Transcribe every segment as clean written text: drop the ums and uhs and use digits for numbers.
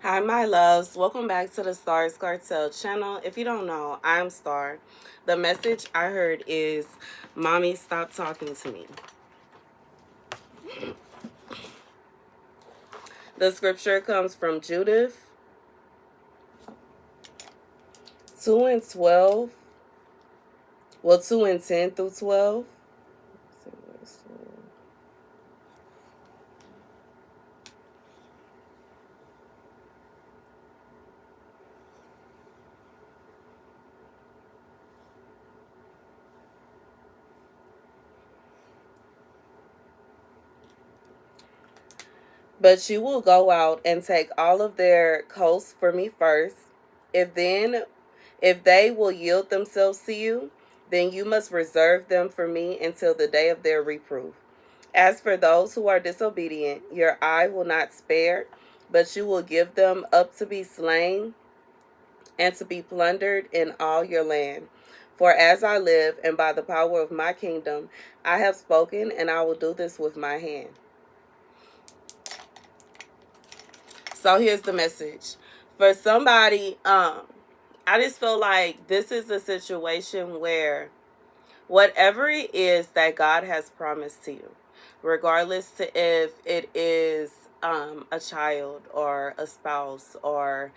Hi, my loves. Welcome back to the Starscartel channel. If you don't know, I'm Star. The message I heard is, Mommy, stop talking to me. The scripture comes from Judith 2 and 12. Well, 2 and 10 through 12. But you will go out and take all of their coasts for me first. If they will yield themselves to you, then you must reserve them for me until the day of their reproof. As for those who are disobedient, your eye will not spare, but you will give them up to be slain and to be plundered in all your land. For as I live, and by the power of my kingdom, I have spoken, and I will do this with my hand. So here's the message. For somebody, I just feel like this is a situation where whatever it is that God has promised to you, regardless to if it is a child or a spouse, or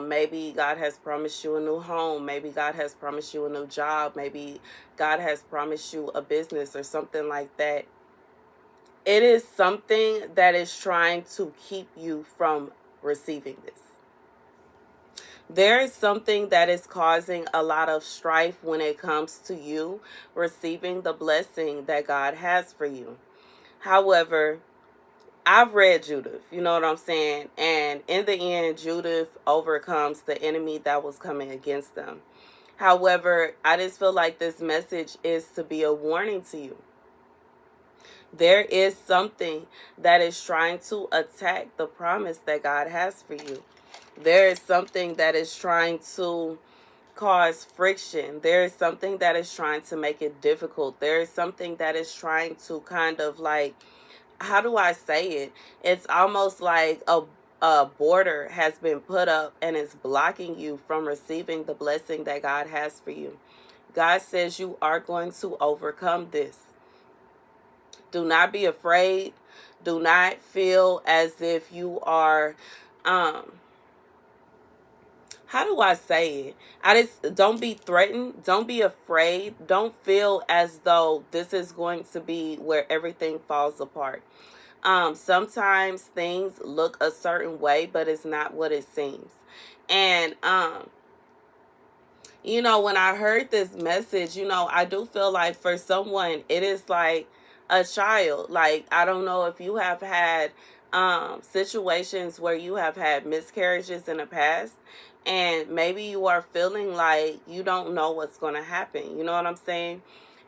maybe God has promised you a new home, maybe God has promised you a new job, maybe God has promised you a business or something like that. It is something that is trying to keep you from receiving this. There is something that is causing a lot of strife when it comes to you receiving the blessing that God has for you. However, I've read Judith, you know what I'm saying? And in the end, Judith overcomes the enemy that was coming against them. However, I just feel like this message is to be a warning to you. There is something that is trying to attack the promise that God has for you. There is something that is trying to cause friction. There is something that is trying to make it difficult. There is something that is trying to kind of like, how do I say it? It's almost like a border has been put up and it's blocking you from receiving the blessing that God has for you. God says you are going to overcome this. Do not be afraid. Do not feel as if you are, how do I say it? Don't be threatened. Don't be afraid. Don't feel as though this is going to be where everything falls apart. Sometimes things look a certain way, but it's not what it seems. And, when I heard this message, I do feel like for someone, it is like a child. Like, I don't know if you have had situations where you have had miscarriages in the past, and maybe you are feeling like you don't know what's going to happen. You know what I'm saying?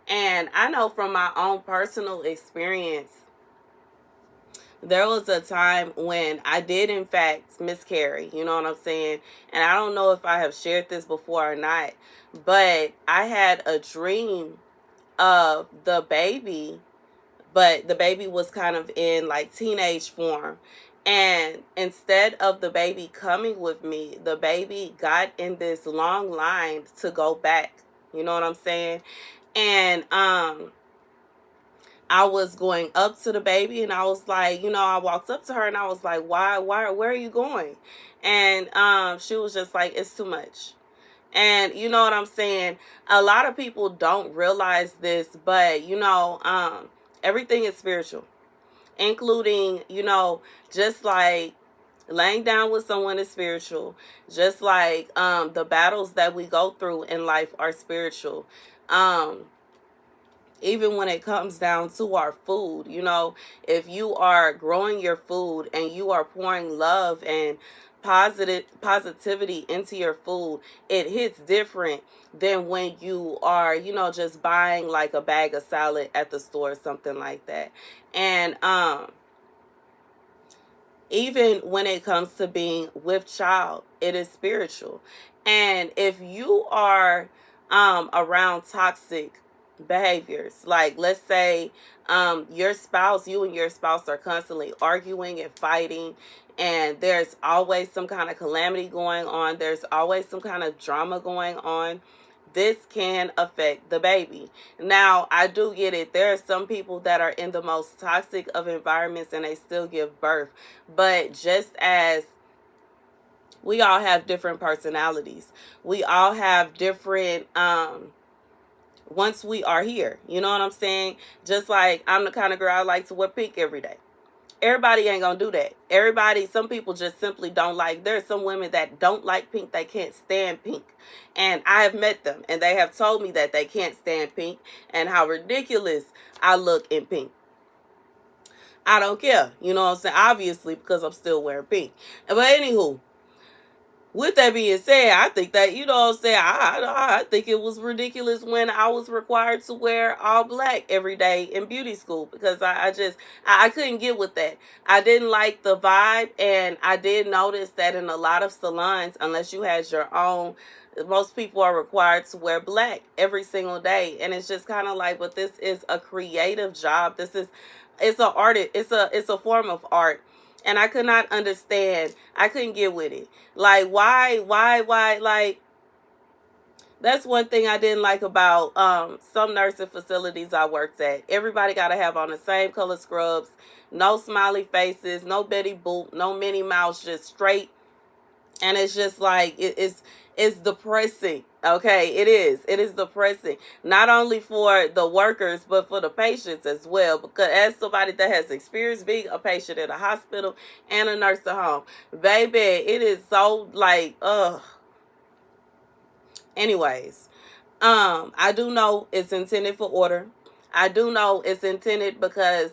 And I know from my own personal experience, there was a time when I did in fact miscarry, you know what I'm saying? And I don't know if I have shared this before or not, but I had a dream of the baby, but the baby was kind of in like teenage form. And instead of the baby coming with me, the baby got in this long line to go back. You know what I'm saying? And I was going up to the baby, and I was like, I walked up to her and I was like, why, where are you going? And she was just like, it's too much. And you know what I'm saying? A lot of people don't realize this, but everything is spiritual, including, just like laying down with someone is spiritual, just like the battles that we go through in life are spiritual. Even when it comes down to our food, if you are growing your food and you are pouring love and positivity into your food, it hits different than when you are, just buying like a bag of salad at the store or something like that. And even when it comes to being with child, it is spiritual. And if you are around toxic behaviors, like let's say you and your spouse are constantly arguing and fighting, and there's always some kind of calamity going on. There's always some kind of drama going on. This can affect the baby. Now, I do get it. There are some people that are in the most toxic of environments and they still give birth. But just as we all have different personalities, we all have different once we are here, you know what I'm saying? Just like I'm the kind of girl I like to wear pink every day. Everybody ain't gonna do that. Everybody, some people just simply don't like. There are some women that don't like pink. They can't stand pink. And I have met them and they have told me that they can't stand pink and how ridiculous I look in pink. I don't care. You know what I'm saying? Obviously, because I'm still wearing pink. But anywho, with that being said, I think that, you know what I'm saying, I think it was ridiculous when I was required to wear all black every day in beauty school, because I couldn't get with that. I didn't like the vibe, and I did notice that in a lot of salons, unless you had your own, most people are required to wear black every single day. And it's just kind of like, but this is a creative job. It's an art. It's a form of art. And I could not understand. I couldn't get with it. Like, why, like, that's one thing I didn't like about some nursing facilities I worked at. Everybody got to have on the same color scrubs, no smiley faces, no Betty Boop, no Minnie Mouse, just straight. And it's just like, it's depressing. Okay, it is depressing, not only for the workers but for the patients as well, because as somebody that has experience being a patient at a hospital and a nursing home, baby, it is so like anyways, I do know it's intended for order. I do know it's intended because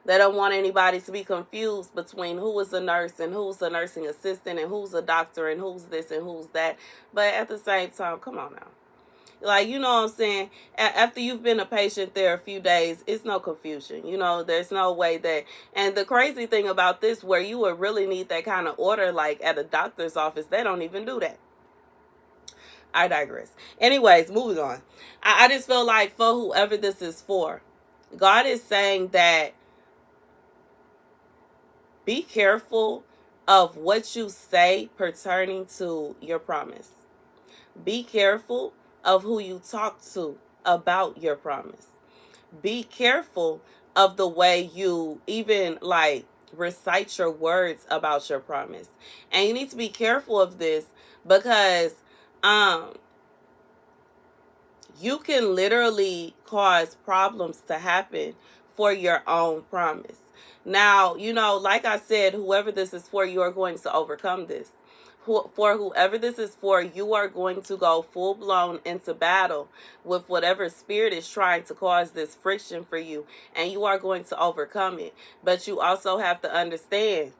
they don't want anybody to be confused between who is a nurse and who's a nursing assistant and who's a doctor and who's this and who's that. But at the same time, come on now. Like, you know what I'm saying? After you've been a patient there a few days, it's no confusion. You know, there's no way that... And the crazy thing about this, where you would really need that kind of order, like at a doctor's office, they don't even do that. I digress. Anyways, moving on. I just feel like for whoever this is for, God is saying that be careful of what you say pertaining to your promise. Be careful of who you talk to about your promise. Be careful of the way you even like recite your words about your promise. And you need to be careful of this because you can literally cause problems to happen for your own promise. Now, you know, like I said, whoever this is for, you are going to overcome this. For whoever this is for, you are going to go full-blown into battle with whatever spirit is trying to cause this friction for you, and you are going to overcome it. But you also have to understand,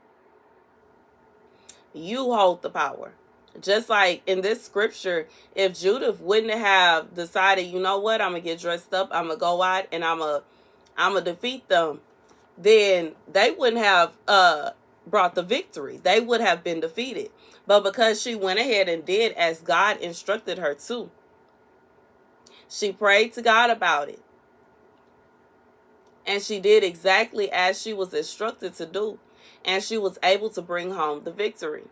you hold the power. Just like in this scripture, if Judith wouldn't have decided, you know what, I'm going to get dressed up, I'm going to go out, and I'm going to defeat them, then they wouldn't have brought the victory. They would have been defeated. But because she went ahead and did as God instructed her to, she prayed to God about it, and she did exactly as she was instructed to do, and she was able to bring home the victory.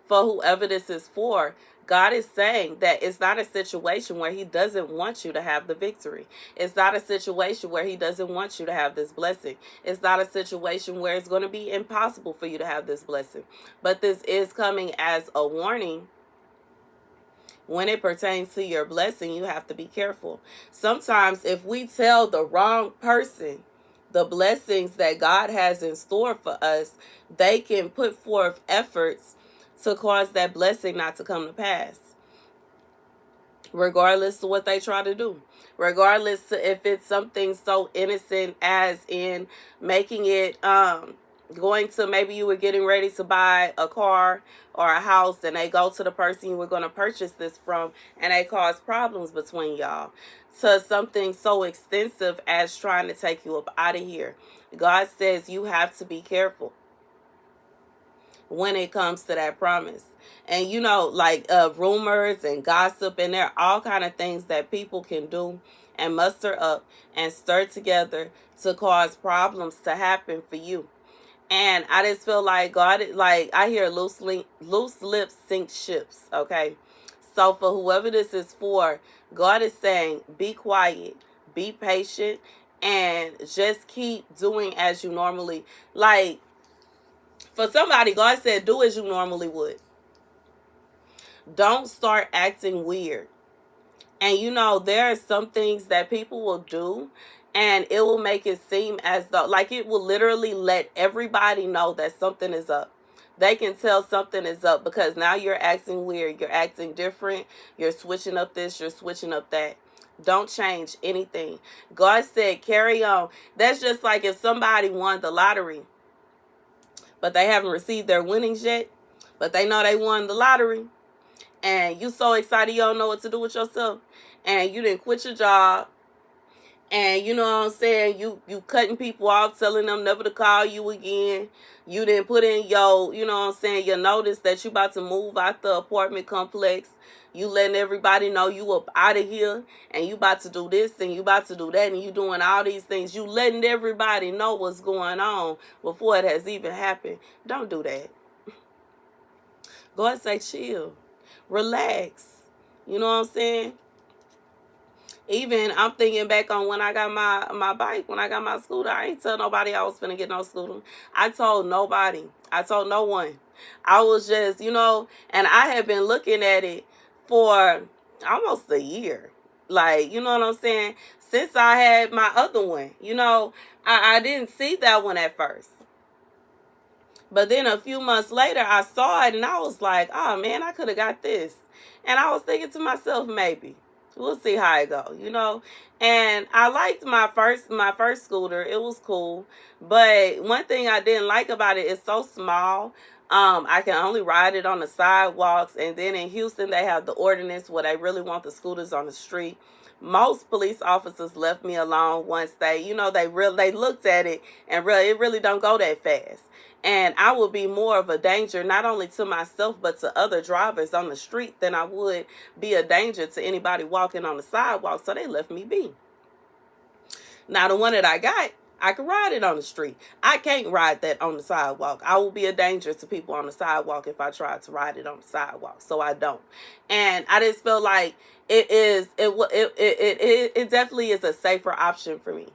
For whoever this is for, God is saying that it's not a situation where he doesn't want you to have the victory. It's not a situation where he doesn't want you to have this blessing. It's not a situation where it's going to be impossible for you to have this blessing. But this is coming as a warning. When it pertains to your blessing, you have to be careful. Sometimes if we tell the wrong person the blessings that God has in store for us, they can put forth efforts to cause that blessing not to come to pass, regardless of what they try to do, regardless if it's something so innocent as in making it going to, maybe you were getting ready to buy a car or a house, and they go to the person you were going to purchase this from, and they cause problems between y'all, to something so extensive as trying to take you up out of here. God says you have to be careful when it comes to that promise. And you know, like rumors and gossip, and there are all kind of things that people can do and muster up and stir together to cause problems to happen for you. And I just feel like God, like I hear loose lips sink ships. Okay, so for whoever this is for, God is saying, be quiet, be patient, and just keep doing as you normally like. For somebody, God said, do as you normally would. Don't start acting weird. And there are some things that people will do, and it will make it seem as though, like, it will literally let everybody know that something is up. They can tell something is up because now you're acting weird, you're acting different, you're switching up this, you're switching up that. Don't change anything. God said, carry on. That's just like if somebody won the lottery, but they haven't received their winnings yet, but they know they won the lottery, and you so excited you don't know what to do with yourself, and you didn't quit your job, and you know what I'm saying, you cutting people off, telling them never to call you again. You didn't put in your, what I'm saying, your notice that you about to move out the apartment complex. You letting everybody know you up out of here, and you about to do this, and you about to do that, and you doing all these things. You letting everybody know what's going on before it has even happened. Don't do that. God say chill. Relax. You know what I'm saying? Even I'm thinking back on when I got my bike, when I got my scooter, I ain't tell nobody I was finna get no scooter. I told nobody. I told no one. I was just, and I had been looking at it for almost a year. Like, you know what I'm saying? Since I had my other one, I didn't see that one at first. But then a few months later, I saw it and I was like, oh man, I could have got this. And I was thinking to myself, maybe. We'll see how it go, And I liked my first scooter. It was cool. But one thing I didn't like about it, it's so small. I can only ride it on the sidewalks. And then in Houston, they have the ordinance where they really want the scooters on the street. Most police officers left me alone once they looked at it, and it really don't go that fast. And I would be more of a danger, not only to myself, but to other drivers on the street than I would be a danger to anybody walking on the sidewalk. So they left me be. Now, the one that I got, I can ride it on the street. I can't ride that on the sidewalk. I will be a danger to people on the sidewalk if I try to ride it on the sidewalk. So I don't. And I just feel like it definitely is a safer option for me.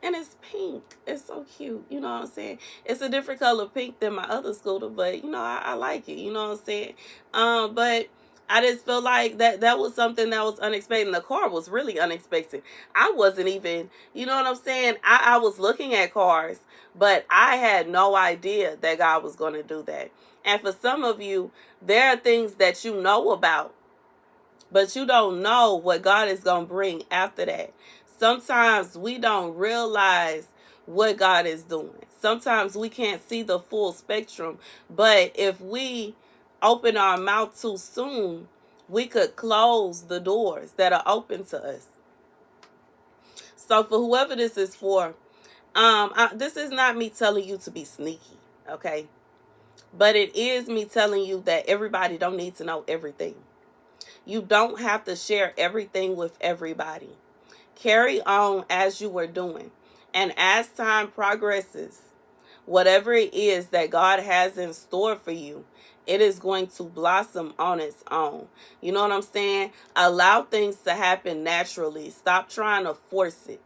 And it's pink. It's so cute. You know what I'm saying? It's a different color pink than my other scooter, but I like it. You know what I'm saying? But I just feel like that was something that was unexpected. And the car was really unexpected. I wasn't even, you know what I'm saying? I was looking at cars, but I had no idea that God was going to do that. And for some of you, there are things that you know about, but you don't know what God is going to bring after that. Sometimes we don't realize what God is doing. Sometimes we can't see the full spectrum. But if we open our mouth too soon, we could close the doors that are open to us. So for whoever this is for, this is not me telling you to be sneaky, okay? But it is me telling you that everybody don't need to know everything. You don't have to share everything with everybody. Carry on as you were doing. And as time progresses, whatever it is that God has in store for you, it is going to blossom on its own. You know what I'm saying? Allow things to happen naturally. Stop trying to force it.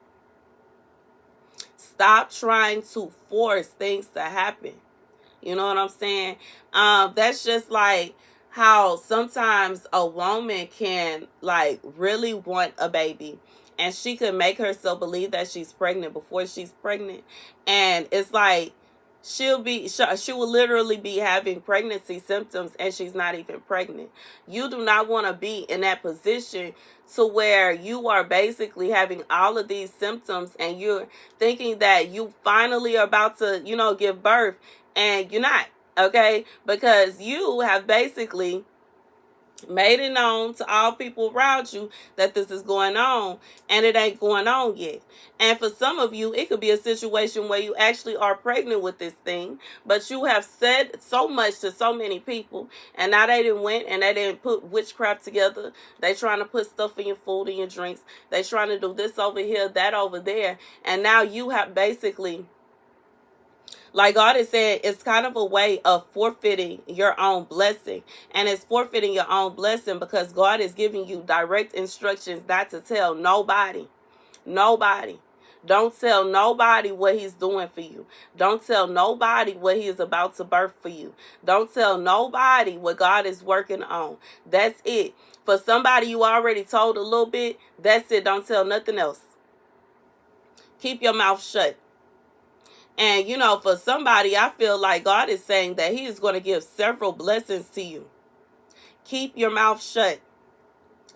Stop trying to force things to happen. You know what I'm saying? That's just like how sometimes a woman can really want a baby, and she could make herself believe that she's pregnant before she's pregnant. And it's like she will literally be having pregnancy symptoms and she's not even pregnant. You do not want to be in that position to where you are basically having all of these symptoms and you're thinking that you finally are about to, give birth, and you're not, okay? Because you have basically made it known to all people around you that this is going on, and it ain't going on yet. And for some of you, it could be a situation where you actually are pregnant with this thing, but you have said so much to so many people, and now they didn't went and they didn't put witchcraft together. They trying to put stuff in your food and your drinks. They trying to do this over here, that over there, and now you have basically Like God is saying, it's kind of a way of forfeiting your own blessing. And it's forfeiting your own blessing because God is giving you direct instructions not to tell nobody. Nobody. Don't tell nobody what he's doing for you. Don't tell nobody what he is about to birth for you. Don't tell nobody what God is working on. That's it. For somebody you already told a little bit, that's it. Don't tell nothing else. Keep your mouth shut. And, you know, for somebody, I feel like God is saying that he is going to give several blessings to you. Keep your mouth shut.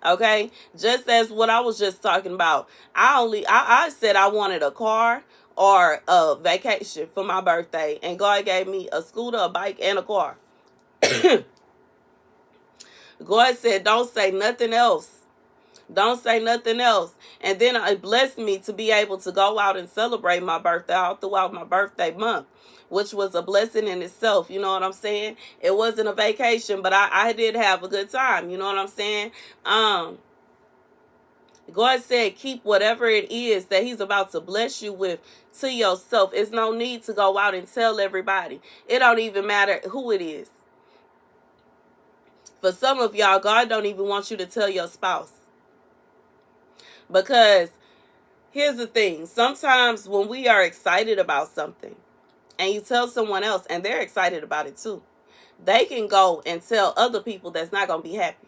Okay? Just as what I was just talking about. I said I wanted a car or a vacation for my birthday. And God gave me a scooter, a bike, and a car. God said, don't say nothing else. Don't say nothing else. And then it blessed me to be able to go out and celebrate my birthday all throughout my birthday month, which was a blessing in itself. You know what I'm saying? It wasn't a vacation, but I did have a good time. You know what I'm saying? God said, keep whatever it is that he's about to bless you with to yourself. It's no need to go out and tell everybody. It don't even matter who it is. For some of y'all, God don't even want you to tell your spouse. Because here's the thing. Sometimes when we are excited about something and you tell someone else and they're excited about it too, they can go and tell other people that's not going to be happy.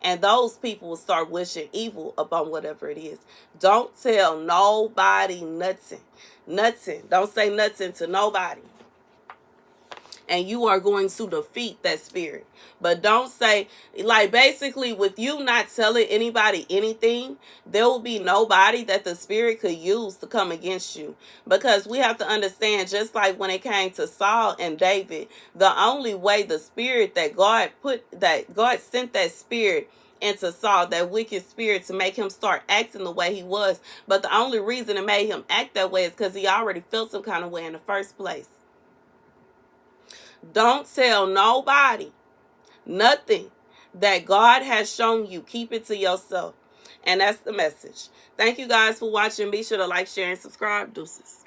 And those people will start wishing evil upon whatever it is. Don't tell nobody nothing. Nothing. Don't say nothing to nobody. And you are going to defeat that spirit. But don't say, like, basically with you not telling anybody anything, there will be nobody that the spirit could use to come against you. Because we have to understand, just like when it came to Saul and David, the only way the spirit that God sent that spirit into Saul, that wicked spirit, to make him start acting the way he was. But the only reason it made him act that way is because he already felt some kind of way in the first place. Don't tell nobody nothing that God has shown you. Keep it to yourself. And that's the message. Thank you guys for watching. Be sure to like, share, and subscribe. Deuces.